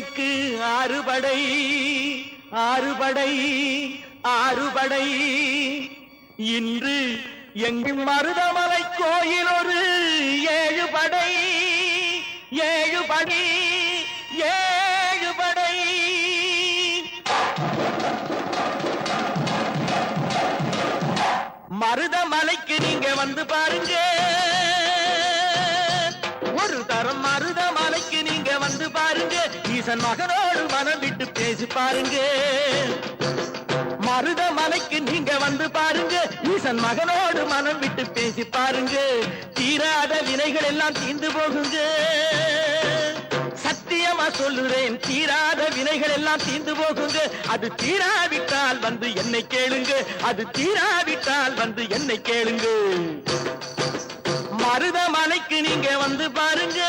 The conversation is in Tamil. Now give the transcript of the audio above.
முருகனுக்கு ஆறுபடை ஆறுபடை ஆறுபடை. இன்று எங்கும் மருதமலை கோயில் ஒரு ஏழுபடை ஏழுபடி ஏழுபடை. மருதமலைக்கு நீங்க வந்து பாருங்க, ஒரு தரம் மருதமலைக்கு நீங்க வந்து பாருங்க. ஈசன் மகனோடு மனம் விட்டு பேசி பாருங்க. மருதமலைக்கு நீங்க வந்து பாருங்க, ஈசன் மகனோடு மனம் விட்டு பேசி பாருங்க. தீராத வினைகள் எல்லாம் தீர்ந்து போகுங்க. சத்தியமா சொல்லுறேன், தீராத வினைகள் எல்லாம் தீர்ந்து போகுங்க. அது தீராவிட்டால் வந்து என்னை கேளுங்க, அது தீராவிட்டால் வந்து என்னை கேளுங்க. மருதமலைக்கு நீங்க வந்து பாருங்க.